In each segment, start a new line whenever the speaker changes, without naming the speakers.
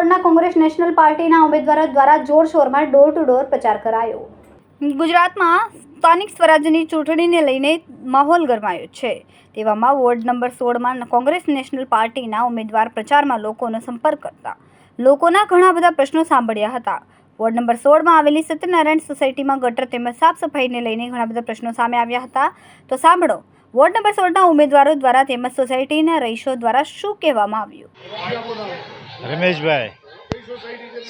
સોળના Congress national પાર્ટીના ઉમેદવારો દ્વારા જોરશોરમાં ડોર ટુ ડોર પ્રચાર કરાયો। ગુજરાતમાં સ્થાનિક સ્વરાજ્યની ચૂંટણીને લઈને માહોલ ગરમાયો છે। તેવામાં વોર્ડ નંબર 16માં કોંગ્રેસ નેશનલ પાર્ટીના ઉમેદવાર પ્રચારમાં લોકોનો સંપર્ક કરતા લોકોના ઘણા બધા પ્રશ્નો સાંભળ્યા હતા। વોર્ડ નંબર 16માં આવેલી સત્યનારાયણ સોસાયટીમાં ગટર તેમજ સાફ સફાઈને લઈને ઘણા બધા પ્રશ્નો સામે આવ્યા હતા। તો સાંભળો વોર્ડ નંબર 16ના ઉમેદવારો દ્વારા તેમજ સોસાયટીના રહીશો દ્વારા શું કહેવામાં આવ્યું।
રમેશભાઈ,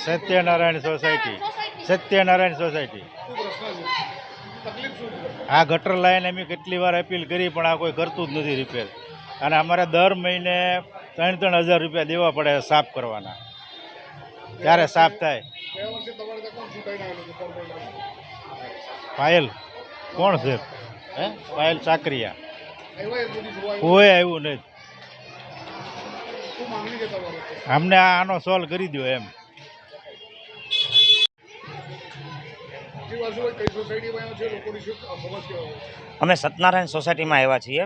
સત્યનારાયણ સોસાયટી આ ગટર લાઈન અમે કેટલી વાર અપીલ કરી પણ આ કોઈ કરતું જ નથી રિપેર, અને અમારે દર મહિને 3,000 રૂપિયા દેવા પડે સાફ કરવાના, ત્યારે સાફ થાય। પાયલ કોણ છે? પાયલ ચાકરિયા, કોઈ આવ્યું નથી। અમને આનો સોલ્વ કરી દો એમ।
અમે સત્યનારાયણ સોસાયટીમાં આવ્યા છીએ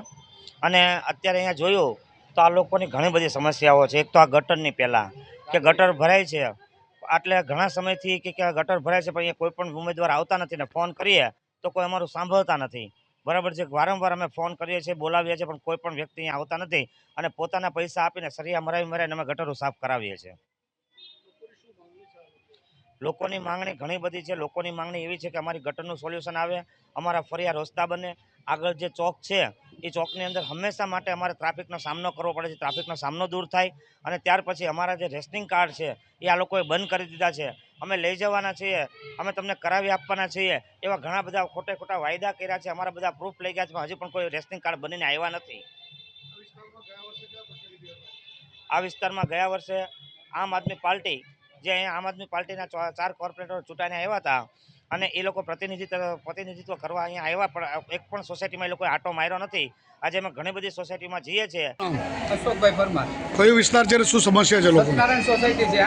અને અત્યારે અહીંયા જોયું તો આ લોકોની ઘણી બધી સમસ્યાઓ છે। એક તો આ ગટરની પહેલાં કે ગટર ભરાય છે, એટલે ઘણા સમયથી કે ગટર ભરાય છે પણ અહીંયા કોઈ પણ ઉમેદવાર આવતા નથી ને ફોન કરીએ તો કોઈ અમારું સાંભળતા નથી, બરાબર છે। વારંવાર અમે ફોન કરીએ છીએ, બોલાવીએ છીએ પણ કોઈ પણ વ્યક્તિ અહીંયા આવતા નથી અને પોતાના પૈસા આપીને સરિયા મરાવીને અમે ગટરો સાફ કરાવીએ છીએ। લોકોની માંગણી ઘણી બધી છે। લોકોની માંગણી એવી છે કે અમારી ગટરનું સોલ્યુશન આવે, અમારા ફરિયા રસ્તા બને, આગળ જે ચોક છે એ ચોકની અંદર હંમેશા માટે અમારે ટ્રાફિકનો સામનો કરવો પડે છે, ટ્રાફિકનો સામનો દૂર થાય। અને ત્યાર પછી અમારા જે રેશનિંગ કાર્ડ છે એ આ લોકોએ બંધ કરી દીધા છે, અમે લઈ જવાના છીએ, અમે તમને કરાવી આપવાના છીએ, એવા ઘણા બધા ખોટા વાયદા કર્યા છે, અમારા બધા પ્રૂફ લઈ ગયા છે, હજી પણ કોઈ રેશનિંગ કાર્ડ બનીને આવ્યા નથી। આ વિસ્તારમાં ગયા વર્ષે આમ આદમી પાર્ટી, જે અહીંયા આમ આદમી પાર્ટીના 4 કોર્પોરેટરો ચૂંટાઈને આવ્યા હતા અને એ લોકો પ્રતિનિધિત્વ કરવા અહીંયા આવ્યા, પણ એક પણ સોસાયટીમાં એ લોકોએ આટો માર્યો નથી। આજે અમે ઘણી બધી સોસાયટીમાં જઈએ છીએ।
અશોકભાઈ પરમાર।
કયો વિસ્તાર છે, શું સમસ્યા છે લોકો?
સત્યનારાયણ સોસાયટી છે।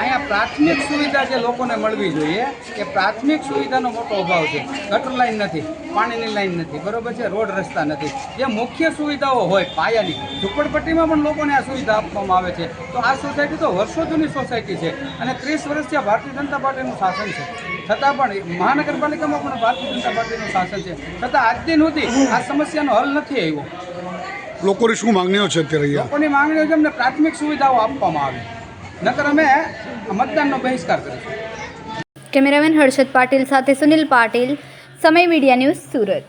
અહીંયા પ્રાથમિક સુવિધા જે લોકોને મળવી જોઈએ એ પ્રાથમિક સુવિધાનો મોટો અભાવ છે। ગટર લાઈન નથી, પાણીની લાઈન નથી, બરોબર છે, રોડ રસ્તા નથી, જે મુખ્ય સુવિધાઓ હોય પાયાની, ઝૂંપડપટ્ટીમાં પણ લોકોને આ સુવિધા આપવામાં આવે છે। તો આ સોસાયટી તો વર્ષો જૂની સોસાયટી છે અને 30 વર્ષથી આ ભારતીય જનતા પાર્ટીનું શાસન છે, છતાં પણ મહાનગરપાલિકામાં પણ ભારતીય જનતા પાર્ટીનું શાસન છે, છતાં આજ દિન સુધી આ સમસ્યાનો હલ નથી આવ્યો।
લોકોની શું માંગણીઓ છે અત્યારે?
લોકોની માંગણીઓ છે અમને પ્રાથમિક સુવિધાઓ આપવામાં આવે, નકર અમે મતદાનનો બહિષ્કાર કરીશું।
કેમેરામેન હર્ષદ પાટીલ સાથે સુનિલ પાટીલ, સમય મીડિયા ન્યૂઝ, સુરત।